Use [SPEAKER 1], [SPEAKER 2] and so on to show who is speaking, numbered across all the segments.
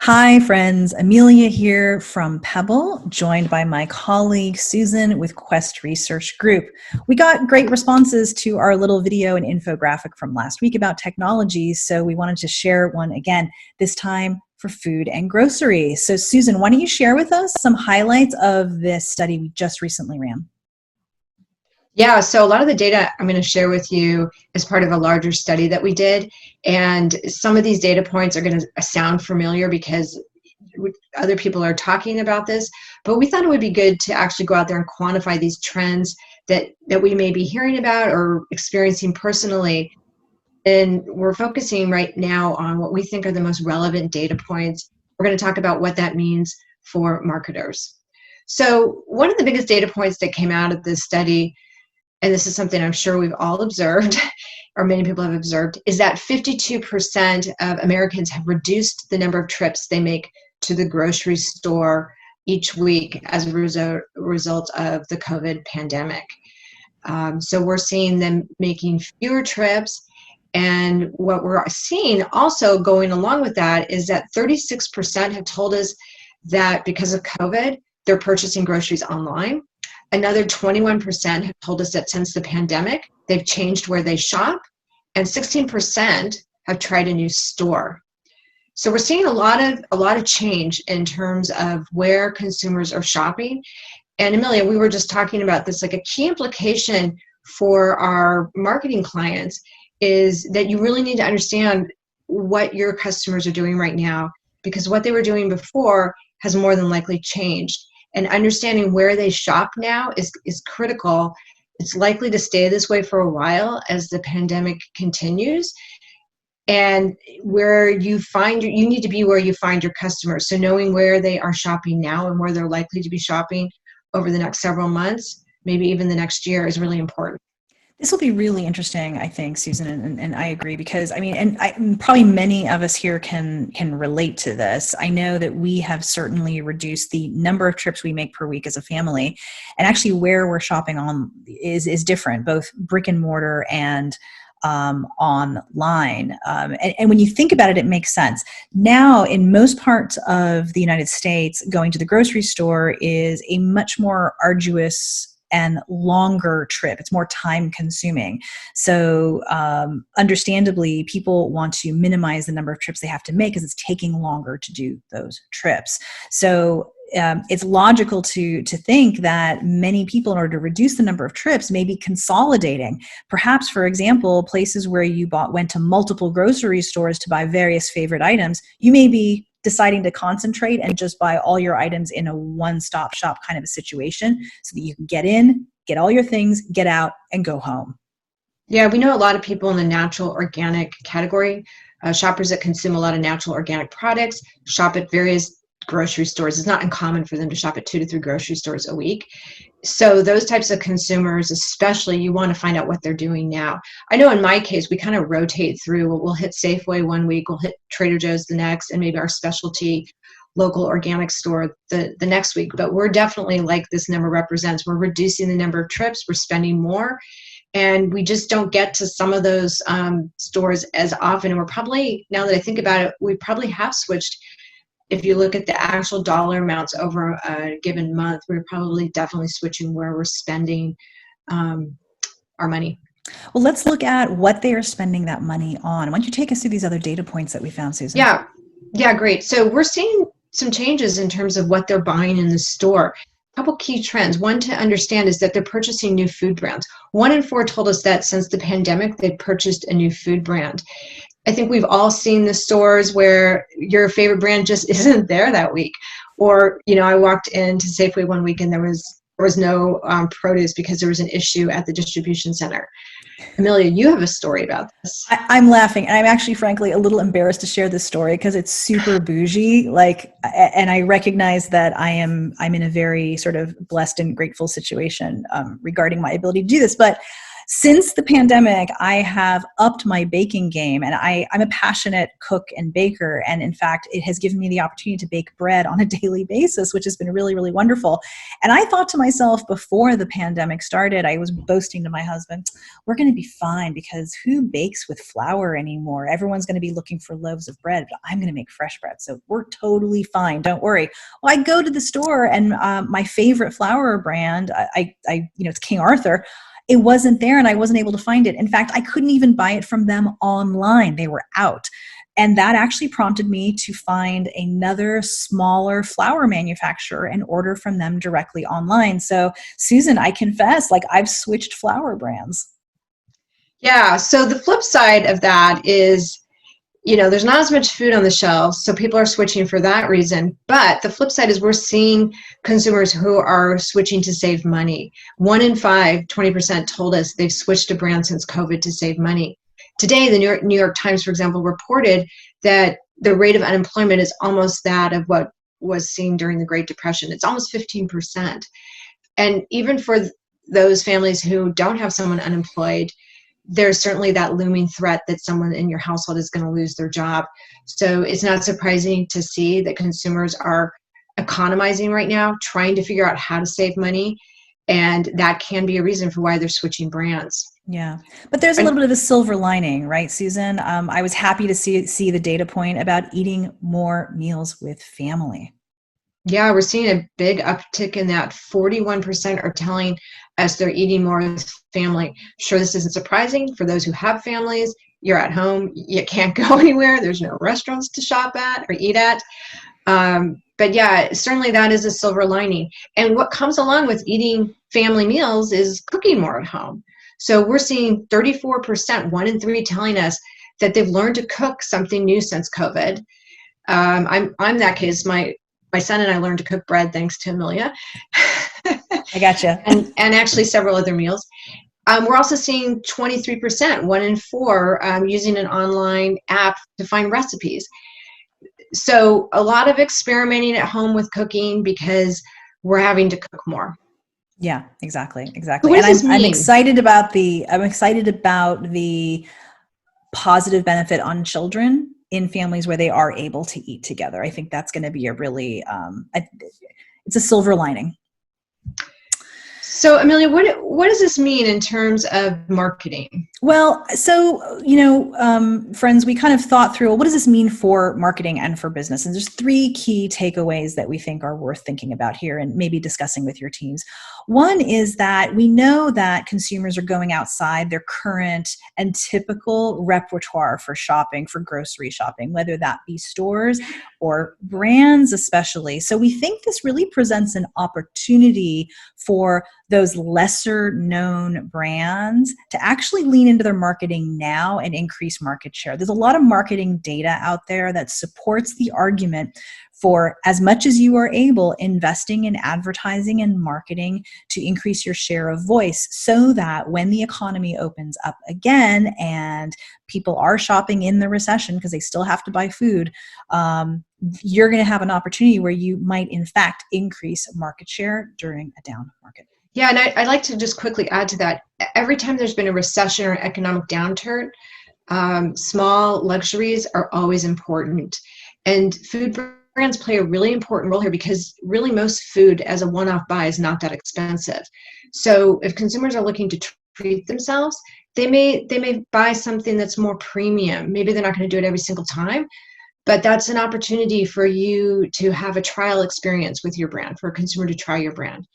[SPEAKER 1] Hi, friends. Amelia here from Pebble, joined by my colleague Susan with QuestResearch Group. We got great responses to our little video and infographic from last week about technology, so we wanted to share one again, this time for food and grocery. So, Susan, why don't you share with us some highlights of this study we just recently ran?
[SPEAKER 2] Yeah, so a lot of the data I'm going to share with you is part of a larger study that we did. And some of these data points are going to sound familiar because other people are talking about this, but we thought it would be good to actually go out there and quantify these trends that we may be hearing about or experiencing personally. And we're focusing right now on what we think are the most relevant data points. We're going to talk about what that means for marketers. So one of the biggest data points that came out of this study, and this is something I'm sure we've all observed, or many people have observed, is that 52% of Americans have reduced the number of trips they make to the grocery store each week as a result of the COVID pandemic. So we're seeing them making fewer trips. And what we're seeing also going along with that is that 36% have told us that because of COVID, they're purchasing groceries online. Another 21% have told us that since the pandemic, they've changed where they shop, and 16% have tried a new store. So we're seeing a lot of change in terms of where consumers are shopping. And Amelia, we were just talking about this, like a key implication for our marketing clients is that you really need to understand what your customers are doing right now, because what they were doing before has more than likely changed. And understanding where they shop now is critical. It's likely to stay this way for a while as the pandemic continues. And where you need to be where you find your customers. So knowing where they are shopping now and where they're likely to be shopping over the next several months, maybe even the next year, is really important.
[SPEAKER 1] This will be really interesting, I think, Susan, and I agree because probably many of us here can relate to this. I know that we have certainly reduced the number of trips we make per week as a family, and actually where we're shopping on is different, both brick and mortar and online. And when you think about it, it makes sense. Now, in most parts of the United States, going to the grocery store is a much more arduous and longer trip. It's more time consuming. So understandably, people want to minimize the number of trips they have to make because it's taking longer to do those trips. So it's logical to think that many people, in order to reduce the number of trips, may be consolidating. Perhaps, for example, places where you went to multiple grocery stores to buy various favorite items, you may be deciding to concentrate and just buy all your items in a one-stop shop kind of a situation so that you can get in, get all your things, get out, and go home.
[SPEAKER 2] Yeah, we know a lot of people in the natural organic category, shoppers that consume a lot of natural organic products, shop at various grocery stores. It's not uncommon for them to shop at 2 to 3 grocery stores a week. So those types of consumers, especially, you want to find out what they're doing now. I know in my case, we kind of rotate through. We'll hit Safeway one week, we'll hit Trader Joe's the next, and maybe our specialty local organic store the next week. But we're definitely, like this number represents, we're reducing the number of trips, we're spending more, and we just don't get to some of those stores as often. And we're probably, now that I think about it, we probably have switched. If you look at the actual dollar amounts over a given month, we're probably definitely switching where we're spending our money.
[SPEAKER 1] Well, let's look at what they are spending that money on. Why don't you take us through these other data points that we found, Susan?
[SPEAKER 2] Yeah, great. So we're seeing some changes in terms of what they're buying in the store. A couple key trends. One to understand is that they're purchasing new food brands. 1 in 4 told us that since the pandemic, they've purchased a new food brand. I think we've all seen the stores where your favorite brand just isn't there that week. Or, I walked into Safeway one week and there was no produce because there was an issue at the distribution center. Amelia, you have a story about this.
[SPEAKER 1] I'm laughing, and I'm actually, frankly, a little embarrassed to share this story because it's super bougie. And I recognize that I'm in a very sort of blessed and grateful situation regarding my ability to do this. But Since the pandemic, I have upped my baking game, and I'm a passionate cook and baker. And in fact, it has given me the opportunity to bake bread on a daily basis, which has been really, really wonderful. And I thought to myself before the pandemic started, I was boasting to my husband, we're going to be fine because who bakes with flour anymore? Everyone's going to be looking for loaves of bread, but I'm going to make fresh bread. So we're totally fine. Don't worry. Well, I go to the store, and my favorite flour brand, it's King Arthur. It wasn't there, and I wasn't able to find it. In fact, I couldn't even buy it from them online. They were out. And that actually prompted me to find another smaller flour manufacturer and order from them directly online. So, Susan, I confess, like, I've switched flour brands.
[SPEAKER 2] Yeah. So the flip side of that is, there's not as much food on the shelves, so people are switching for that reason. But the flip side is we're seeing consumers who are switching to save money. 1 in 5, 20% told us they've switched a brand since COVID to save money. Today, the New York Times, for example, reported that the rate of unemployment is almost that of what was seen during the Great Depression. It's almost 15%. And even for those families who don't have someone unemployed, there's certainly that looming threat that someone in your household is going to lose their job. So it's not surprising to see that consumers are economizing right now, trying to figure out how to save money. And that can be a reason for why they're switching brands.
[SPEAKER 1] Yeah. But there's a little bit of a silver lining, right, Susan? I was happy to see the data point about eating more meals with family.
[SPEAKER 2] Yeah, we're seeing a big uptick in that. 41% are telling us they're eating more with family. Sure, this isn't surprising for those who have families. You're at home, you can't go anywhere. There's no restaurants to shop at or eat at. But yeah, certainly that is a silver lining. And what comes along with eating family meals is cooking more at home. So we're seeing 34%, 1 in 3, telling us that they've learned to cook something new since COVID. I'm that case. My son and I learned to cook bread thanks to Amelia.
[SPEAKER 1] I gotcha.
[SPEAKER 2] and actually several other meals. We're also seeing 23%, 1 in 4, using an online app to find recipes. So a lot of experimenting at home with cooking because we're having to cook more.
[SPEAKER 1] Yeah, exactly.
[SPEAKER 2] So what does this mean?
[SPEAKER 1] I'm excited about the positive benefit on children in families where they are able to eat together. I think that's going to be a really, it's a silver lining.
[SPEAKER 2] So, Amelia, what does this mean in terms of marketing?
[SPEAKER 1] Well, so, friends, we kind of thought through, well, what does this mean for marketing and for business? And there's 3 key takeaways that we think are worth thinking about here and maybe discussing with your teams. One is that we know that consumers are going outside their current and typical repertoire for shopping, for grocery shopping, whether that be stores or brands especially. So we think this really presents an opportunity for those lesser known brands to actually lean into their marketing now and increase market share. There's a lot of marketing data out there that supports the argument for, as much as you are able, investing in advertising and marketing to increase your share of voice so that when the economy opens up again and people are shopping in the recession because they still have to buy food, you're going to have an opportunity where you might in fact increase market share during a down market.
[SPEAKER 2] Yeah, and I'd like to just quickly add to that. Every time there's been a recession or economic downturn, small luxuries are always important. And food brands play a really important role here because really most food as a one-off buy is not that expensive. So if consumers are looking to treat themselves, they may buy something that's more premium. Maybe they're not going to do it every single time, but that's an opportunity for you to have a trial experience with your brand, for a consumer to try your brand.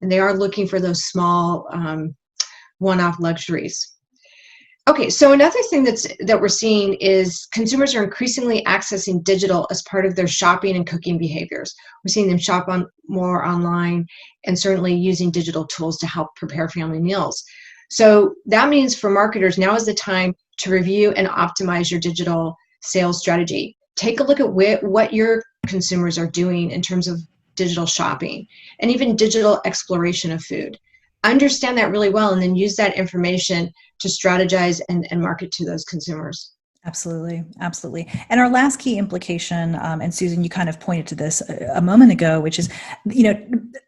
[SPEAKER 2] And they are looking for those small one-off luxuries. Okay, so another thing that we're seeing is consumers are increasingly accessing digital as part of their shopping and cooking behaviors. We're seeing them shop more online and certainly using digital tools to help prepare family meals. So that means for marketers, now is the time to review and optimize your digital sales strategy. Take a look at what your consumers are doing in terms of digital shopping and even digital exploration of food. Understand that really well and then use that information to strategize and market to those consumers.
[SPEAKER 1] Absolutely, absolutely. And our last key implication, and Susan, you kind of pointed to this a moment ago, which is,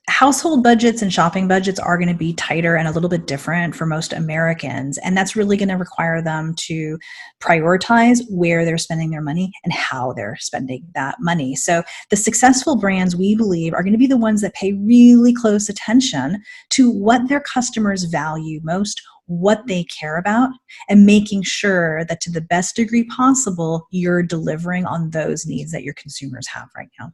[SPEAKER 1] household budgets and shopping budgets are going to be tighter and a little bit different for most Americans. And that's really going to require them to prioritize where they're spending their money and how they're spending that money. So the successful brands, we believe, are going to be the ones that pay really close attention to what their customers value most, what they care about, and making sure that to the best degree possible, you're delivering on those needs that your consumers have right now.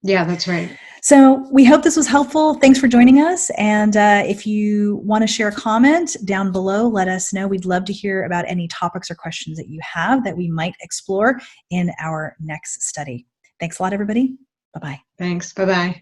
[SPEAKER 2] Yeah, that's right.
[SPEAKER 1] So we hope this was helpful. Thanks for joining us. And if you want to share a comment down below, let us know. We'd love to hear about any topics or questions that you have that we might explore in our next study. Thanks a lot, everybody. Bye-bye.
[SPEAKER 2] Thanks. Bye-bye.